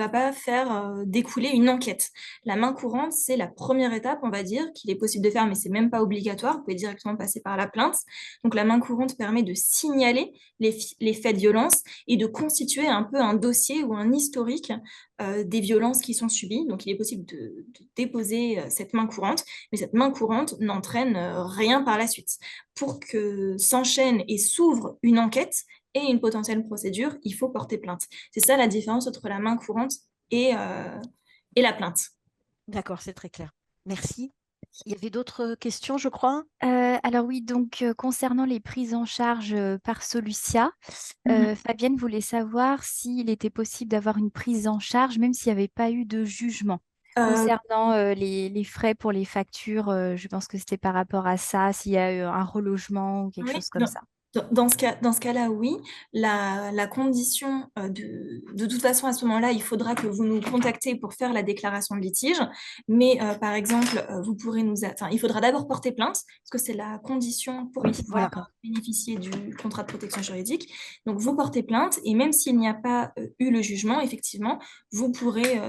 pas faire découler une enquête. La main courante, c'est la première étape, on va dire, qu'il est possible de faire, mais c'est même pas obligatoire. Vous pouvez directement passer par la plainte. Donc la main courante permet de signaler les faits de violence et de constituer un peu un dossier ou un historique des violences qui sont subies. Donc il est possible de déposer cette main courante, mais cette main courante n'entraîne rien par la suite. Pour que s'enchaîne et s'ouvre une enquête et une potentielle procédure, il faut porter plainte. C'est ça la différence entre la main courante et la plainte. D'accord, c'est très clair. Merci. Il y avait d'autres questions, je crois. Alors oui, donc concernant les prises en charge par Solucia, Mhm. Fabienne voulait savoir s'il était possible d'avoir une prise en charge même s'il n'y avait pas eu de jugement. Euh, Concernant les frais pour les factures, je pense que c'était par rapport à ça, s'il y a eu un relogement ou quelque Oui, chose comme ça. dans ce cas-là, oui. La condition de toute façon, à ce moment-là, il faudra que vous nous contactez pour faire la déclaration de litige. Mais par exemple, vous pourrez enfin, il faudra d'abord porter plainte, parce que c'est la condition pour Oui, pouvoir Voilà. d'accord. bénéficier du contrat de protection juridique. Donc, vous portez plainte, et même s'il n'y a pas eu le jugement, effectivement, vous pourrez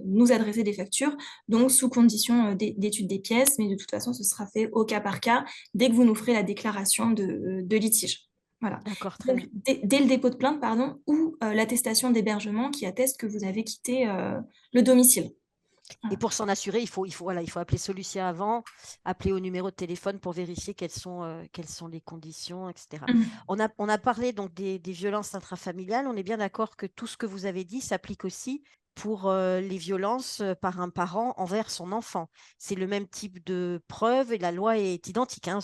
nous adresser des factures, donc sous condition d'étude des pièces. Mais de toute façon, ce sera fait au cas par cas dès que vous nous ferez la déclaration de litige. Voilà. D'accord, très Donc, bien. dès le dépôt de plainte, pardon, ou l'attestation d'hébergement qui atteste que vous avez quitté le domicile. Et Voilà. pour s'en assurer, voilà, il faut appeler Solucia avant, appeler au numéro de téléphone pour vérifier quelles sont les conditions, etc. Mhm. On a parlé donc des violences intrafamiliales. On est bien d'accord que tout ce que vous avez dit s'applique aussi pour les violences par un parent envers son enfant. C'est le même type de preuve et la loi est identique, hein.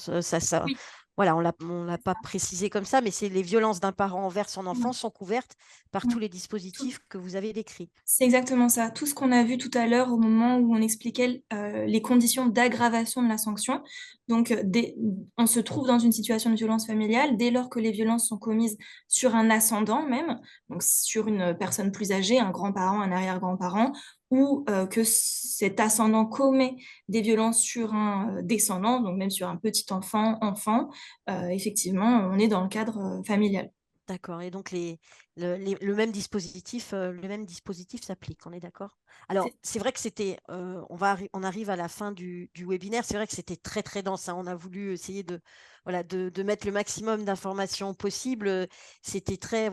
Oui. Voilà, on l'a pas précisé comme ça, mais c'est les violences d'un parent envers son enfant Ouais. sont couvertes par tous Ouais. les Tout- dispositifs que vous avez décrits. C'est exactement ça. Tout ce qu'on a vu tout à l'heure au moment où on expliquait les conditions d'aggravation de la sanction. Donc, on se trouve dans une situation de violence familiale dès lors que les violences sont commises sur un ascendant même, donc sur une personne plus âgée, un grand-parent, un arrière-grand-parent, ou que cet ascendant commet des violences sur un descendant, donc même sur un petit enfant, effectivement, on est dans le cadre familial. D'accord. Et donc le même dispositif s'applique. On est d'accord? Alors C'est- c'est vrai que on arrive à la fin du webinaire. C'est vrai que c'était très très dense, hein. On a voulu essayer de mettre le maximum d'informations possible. C'était très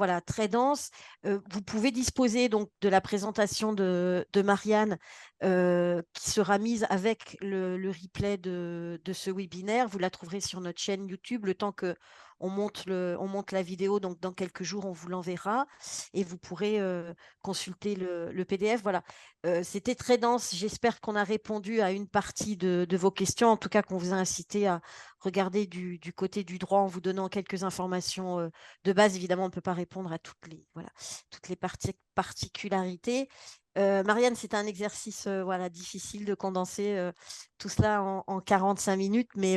dense. Vous pouvez disposer donc de la présentation de Marianne qui sera mise avec le replay de ce webinaire. Vous la trouverez sur notre chaîne YouTube le temps que on monte la vidéo, donc dans quelques jours, on vous l'enverra et vous pourrez consulter le PDF. Voilà. C'était très dense. J'espère qu'on a répondu à une partie de vos questions, en tout cas qu'on vous a incité à regarder du côté du droit en vous donnant quelques informations de base. Évidemment, on ne peut pas répondre à toutes les particularités. Marianne, c'est un exercice difficile de condenser tout cela en 45 minutes, mais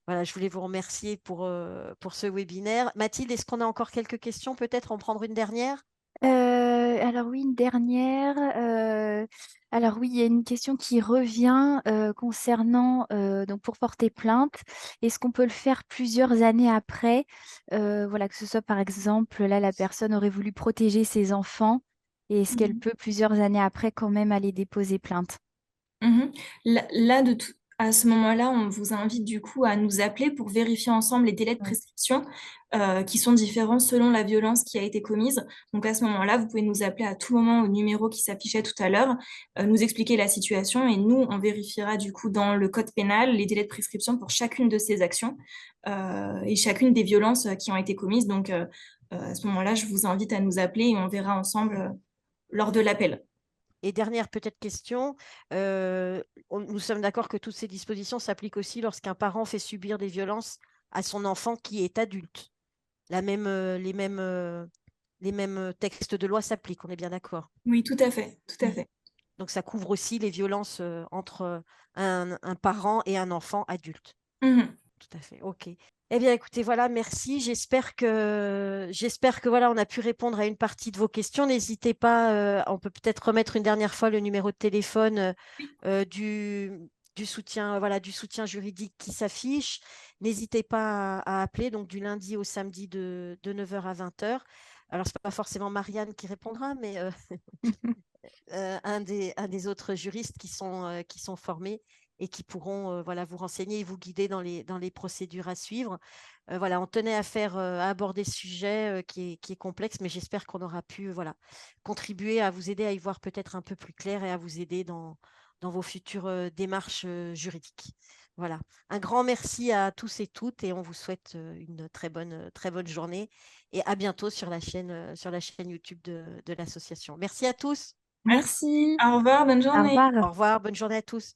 voilà, je voulais vous remercier pour ce webinaire. Mathilde, est-ce qu'on a encore quelques questions? Peut-être en prendre une dernière? Alors oui, une dernière. Alors oui, il y a une question qui revient concernant, donc pour porter plainte, est-ce qu'on peut le faire plusieurs années après? Voilà, que ce soit par exemple, là, la personne aurait voulu protéger ses enfants, et est-ce qu'elle Mhm. peut plusieurs années après quand même aller déposer plainte? Mhm. Là, à ce moment-là, on vous invite du coup à nous appeler pour vérifier ensemble les délais de Ouais. prescription qui sont différents selon la violence qui a été commise. Donc à ce moment-là, vous pouvez nous appeler à tout moment au numéro qui s'affichait tout à l'heure, nous expliquer la situation et nous, on vérifiera du coup dans le code pénal les délais de prescription pour chacune de ces actions et chacune des violences qui ont été commises. Donc à ce moment-là, je vous invite à nous appeler et on verra ensemble lors de l'appel. Et dernière peut-être question, nous sommes d'accord que toutes ces dispositions s'appliquent aussi lorsqu'un parent fait subir des violences à son enfant qui est adulte. Les mêmes textes de loi s'appliquent, on est bien d'accord. Oui, tout à fait, tout à Mm. fait. Donc ça couvre aussi les violences entre un parent et un enfant adulte. Mhm. Tout à fait. OK. Eh bien, écoutez, voilà, merci. J'espère que voilà, on a pu répondre à une partie de vos questions. N'hésitez pas, on peut peut-être remettre une dernière fois le numéro de téléphone du soutien, voilà, du soutien juridique qui s'affiche. N'hésitez pas à appeler donc du lundi au samedi de 9 h à 20 h. Alors, c'est pas forcément Marianne qui répondra, mais un des autres juristes qui sont formés et qui pourront voilà, vous renseigner et vous guider dans les procédures à suivre. Voilà, on tenait à à aborder ce sujet qui est complexe, mais j'espère qu'on aura pu voilà, contribuer à vous aider à y voir peut-être un peu plus clair et à vous aider dans vos futures démarches juridiques. Voilà. Un grand merci à tous et toutes et on vous souhaite une très bonne journée et à bientôt sur la chaîne YouTube de l'association. Merci à tous. Merci. Merci, Au revoir, bonne au journée. revoir. Au revoir, bonne journée à tous.